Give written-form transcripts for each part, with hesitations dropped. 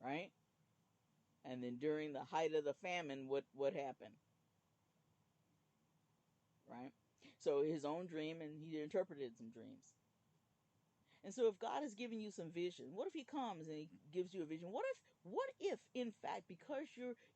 right? And then during the height of the famine, what happened, right? So his own dream, and he interpreted some dreams. And so if God has given you some vision, what if he comes and he gives you a vision? What if in fact, because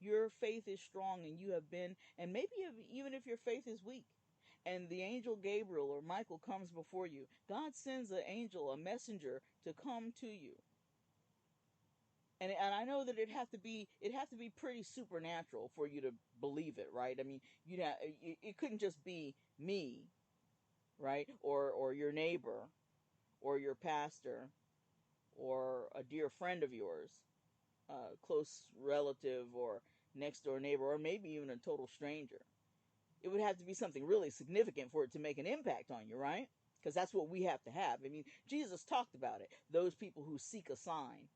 your faith is strong and you have been, and maybe even if your faith is weak, and the angel Gabriel or Michael comes before you, God sends an angel, a messenger, to come to you. And I know that it have to be pretty supernatural for you to believe it, right? I mean, it couldn't just be me, right? Or your neighbor, or your pastor, or a dear friend of yours, a close relative, or next door neighbor, or maybe even a total stranger. It would have to be something really significant for it to make an impact on you, right? Because that's what we have to have. I mean, Jesus talked about it. Those people who seek a sign.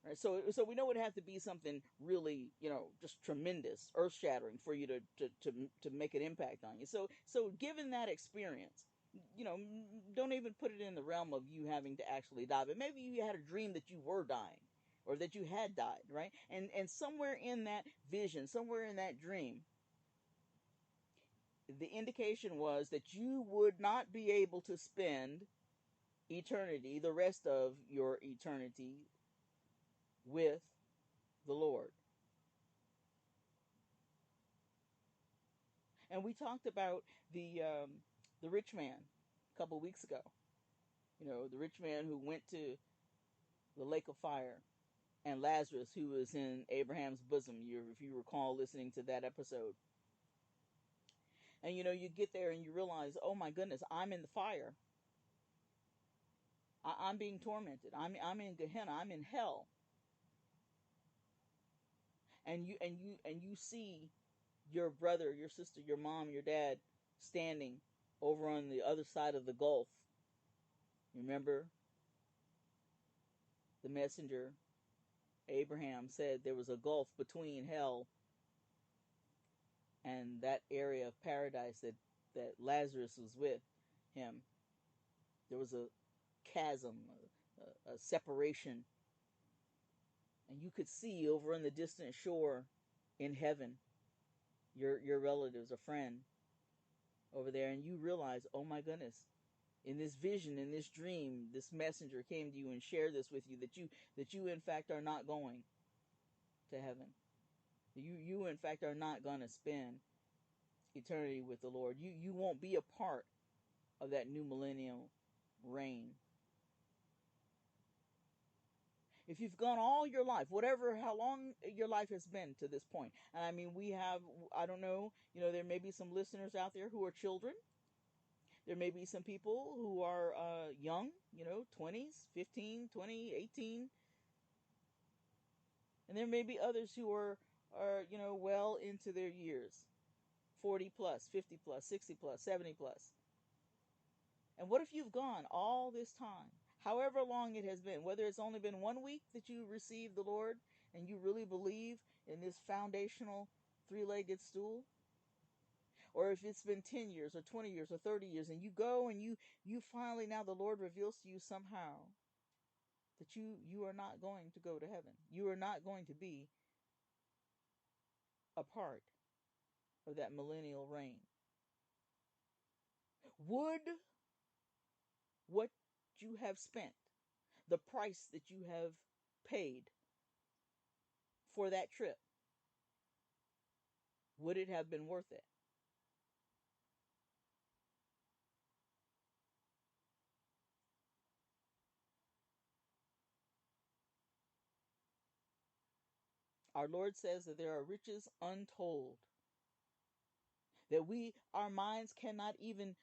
Right? So we know it would have to be something really, just tremendous, earth shattering for you to make an impact on you. So given that experience, don't even put it in the realm of you having to actually die, but maybe you had a dream that you were dying, or that you had died, right? And somewhere in that vision, somewhere in that dream, the indication was that you would not be able to spend eternity, the rest of your eternity, with the Lord. And we talked about the rich man a couple of weeks ago. The rich man who went to the lake of fire, and Lazarus, who was in Abraham's bosom. If you recall listening to that episode, and you get there and you realize, oh my goodness, I'm in the fire. I'm being tormented. I'm in Gehenna. I'm in hell. And you see your brother, your sister, your mom, your dad standing over on the other side of the gulf. You remember the messenger Abraham said there was a gulf between hell and that area of paradise that Lazarus was with him. There was a chasm, a separation, and you could see over on the distant shore in heaven your relatives, a friend over there, and you realize, oh my goodness, in this vision, in this dream, this messenger came to you and shared this with you, that you in fact are not going to heaven. You in fact are not going to spend eternity with the Lord. You won't be a part of that new millennial reign. If you've gone all your life, how long your life has been to this point, and I mean, I don't know, there may be some listeners out there who are children. There may be some people who are young, 20s, 15, 20, 18. And there may be others who are well into their years, 40 plus, 50 plus, 60 plus, 70 plus. And what if you've gone all this time, however long it has been, whether it's only been 1 week that you received the Lord and you really believe in this foundational three-legged stool, or if it's been 10 years or 20 years or 30 years, and you go and you finally, now the Lord reveals to you somehow that you are not going to go to heaven. You are not going to be a part of that millennial reign. Would what you have spent, the price that you have paid for that trip, would it have been worth it? Our Lord says that there are riches untold, that our minds cannot even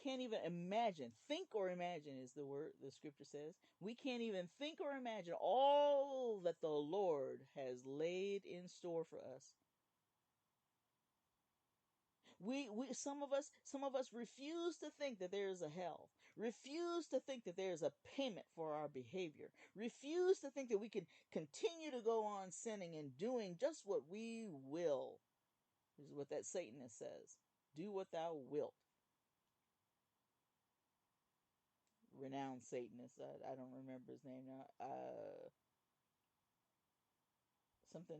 can't even imagine. Think or imagine is the word the scripture says. We can't even think or imagine all that the Lord has laid in store for us. We some of us refuse to think that there is a hell, refuse to think that there is a payment for our behavior, refuse to think that we can continue to go on sinning and doing just what we will. This is what that Satanist says: do what thou wilt. renowned Satanist. I don't remember his name now. Something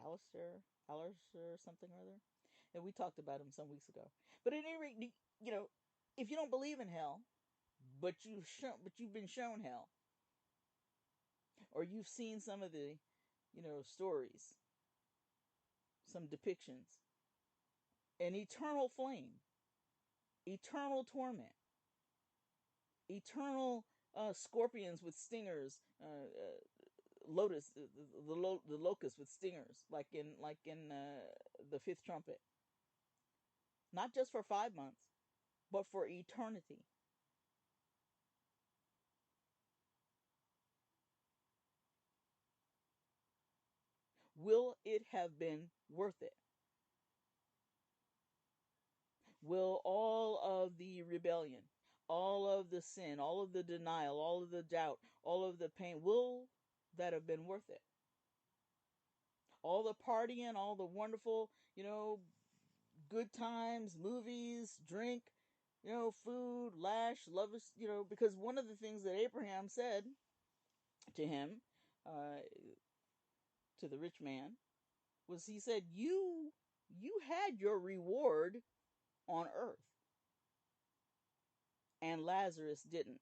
Alistair, something or other. And we talked about him some weeks ago. But at any rate, if you don't believe in hell, but you've been shown hell, or you've seen some of the, stories, some depictions, an eternal flame, eternal torment, eternal scorpions with stingers, the locust with stingers, like in the fifth trumpet. Not just for 5 months, but for eternity. Will it have been worth it? Will all of the rebellion, all of the sin, all of the denial, all of the doubt, all of the pain, will that have been worth it? All the partying, all the wonderful, good times, movies, drink, food, lash, lovers, because one of the things that Abraham said to him, uh, to the rich man, was he said, you had your reward on earth, and Lazarus didn't.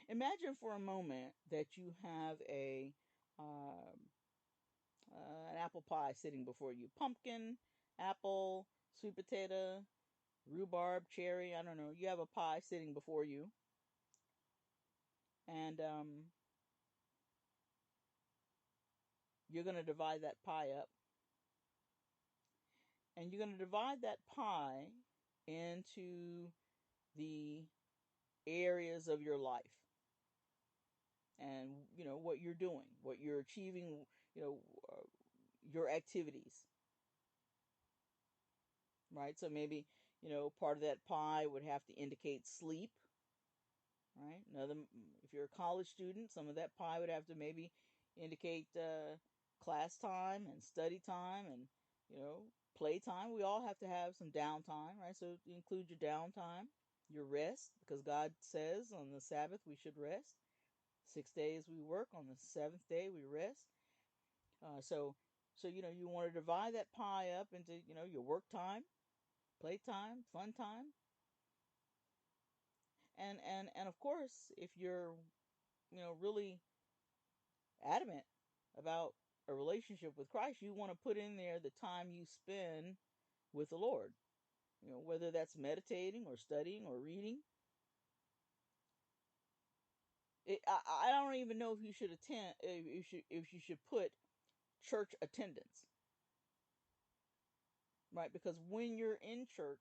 Imagine for a moment that you have um, an apple pie sitting before you. Pumpkin, apple, sweet potato, rhubarb, cherry, I don't know. You have a pie sitting before you, and you're going to divide that pie up. And you're going to divide that pie into the areas of your life, and what you're doing, what you're achieving, your activities, right? So maybe, part of that pie would have to indicate sleep, right? Another, if you're a college student, some of that pie would have to maybe indicate class time and study time and, play time. We all have to have some downtime, right? So include your downtime, your rest, because God says on the Sabbath we should rest. 6 days we work, on the seventh day we rest. So you want to divide that pie up into your work time, playtime, fun time, and of course, if you're really adamant about a relationship with Christ, you want to put in there the time you spend with the Lord. Whether that's meditating or studying or reading. I don't even know if you should attend, if you should put church attendance, right? Because when you're in church,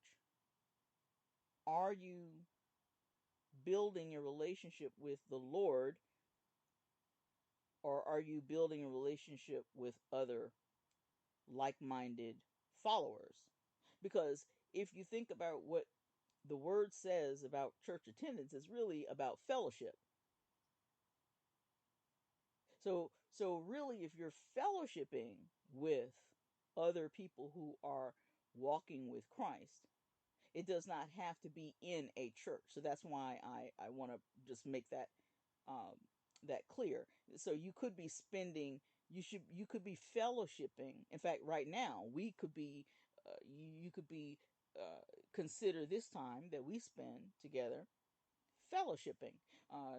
are you building a relationship with the Lord, or are you building a relationship with other like-minded followers? Because if you think about what the word says about church attendance, it's really about fellowship. So really, if you're fellowshipping with other people who are walking with Christ, it does not have to be in a church. So that's why I want to just make um, that clear. So you could be spending, you could be fellowshipping. In fact, right now we could be, you could be, consider this time that we spend together fellowshipping.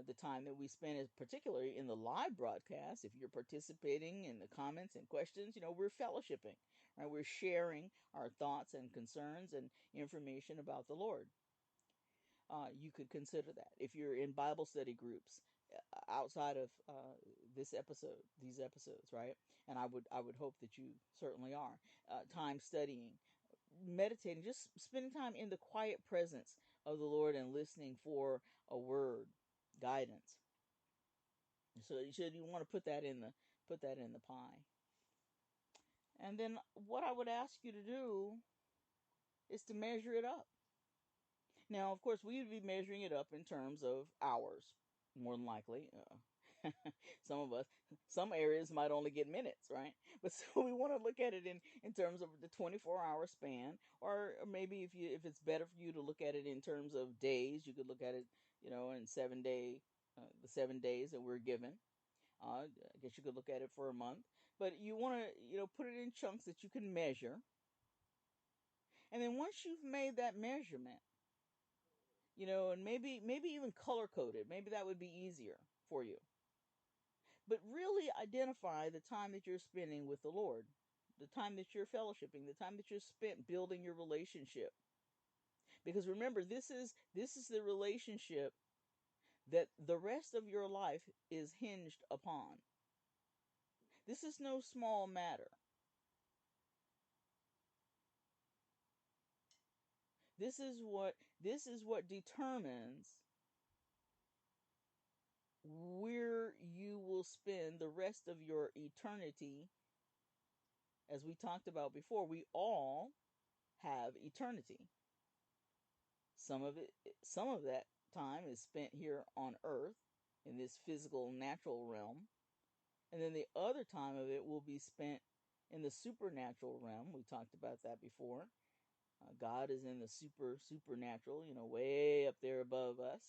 The time that we spend is particularly in the live broadcast. If you're participating in the comments and questions, we're fellowshipping, right? We're sharing our thoughts and concerns and information about the Lord. You could consider that. If you're in Bible study groups outside of these episodes, right? And I would hope that you certainly are. Time studying, meditating, just spending time in the quiet presence of the Lord and listening for a word, guidance. So you want to put that in the pie. And then what I would ask you to do is to measure it up. Now, of course, we would be measuring it up in terms of hours, more than likely. Some of us, some areas might only get minutes, right? But so we want to look at it in terms of the 24-hour span, or maybe if it's better for you to look at it in terms of days, you could look at it, in 7 day, the 7 days that we're given. I guess you could look at it for a month, but you want to, put it in chunks that you can measure. And then once you've made that measurement, and maybe even color coded, maybe that would be easier for you. But really identify the time that you're spending with the Lord, the time that you're fellowshipping, the time that you're spent building your relationship. Because remember, this is the relationship that the rest of your life is hinged upon. This is no small matter. This is what determines where you will spend the rest of your eternity. As we talked about before, we all have eternity. Some of that time is spent here on earth in this physical natural realm, and then the other time of it will be spent in the supernatural realm. We talked about that before. God is in the supernatural, way up there above us.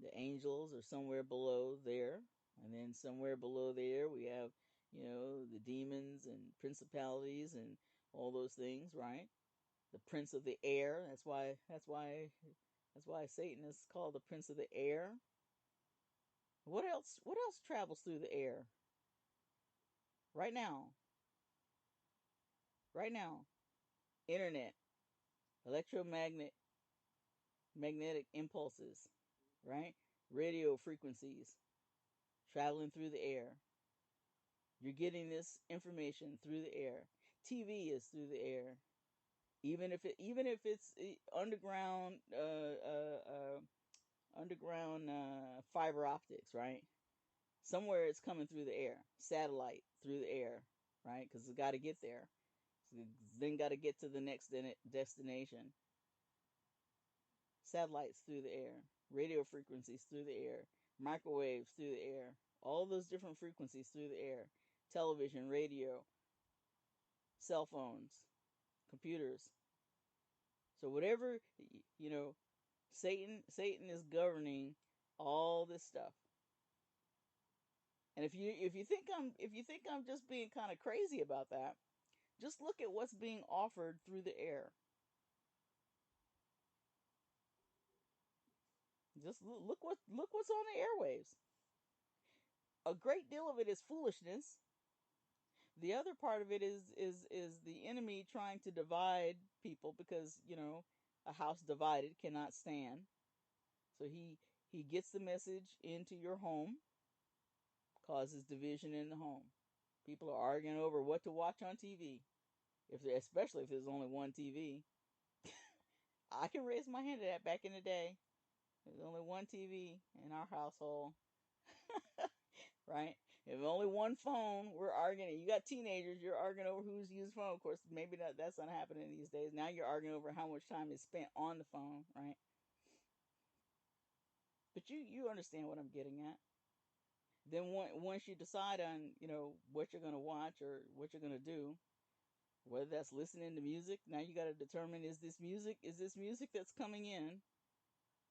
The angels are somewhere below there, and then somewhere below there we have, the demons and principalities and all those things, right? The prince of the air. That's why Satan is called the prince of the air. What else travels through the air right now? Right now, internet, electromagnetic magnetic impulses, right? Radio frequencies traveling through the air. You're getting this information through the air. TV is through the air. Even if it's underground fiber optics, right? Somewhere it's coming through the air. Satellite through the air, right? Because it's got to get there. So then got to get to the next destination. Satellites through the air. Radio frequencies through the air. Microwaves through the air. All those different frequencies through the air. Television, radio, cell phones, computers. So whatever, Satan is governing all this stuff. And if you think I'm just being kind of crazy about that, just look at what's being offered through the air. Just look what's on the airwaves. A great deal of it is foolishness. The other part of it is the enemy trying to divide people, because a house divided cannot stand. So he gets the message into your home, causes division in the home. People are arguing over what to watch on TV. Especially if there's only one TV. I can raise my hand to that. Back in the day, there's only one TV in our household, right? If only one phone, we're arguing. You got teenagers, you're arguing over who's used phone. Of course, maybe that's not happening these days. Now you're arguing over how much time is spent on the phone, right? But you understand what I'm getting at. Then once you decide on what you're going to watch or what you're going to do, whether that's listening to music, now you got to determine, is this music that's coming in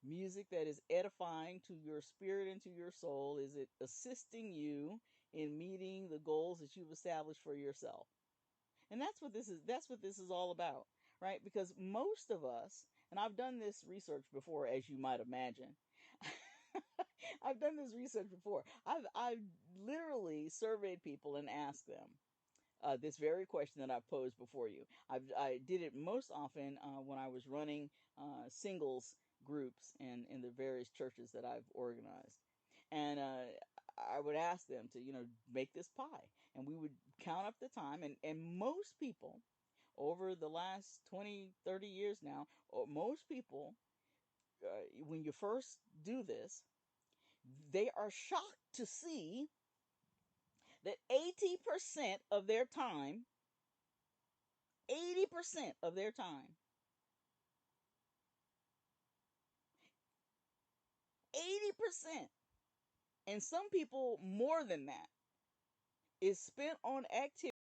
music that is edifying to your spirit and to your soul? Is it assisting you in meeting the goals that you've established for yourself? And that's what this is all about, right? Because most of us, and I've done this research before, as you might imagine. I've done this research before. I've literally surveyed people and asked them this very question that I've posed before you. I did it most often when I was running singles groups in the various churches that I've organized. And I would ask them to, make this pie. And we would count up the time. And most people, over the last 20, 30 years now, most people, when you first do this, they are shocked to see that 80% of their time 80% of their time, 80% And some people more than that is spent on activities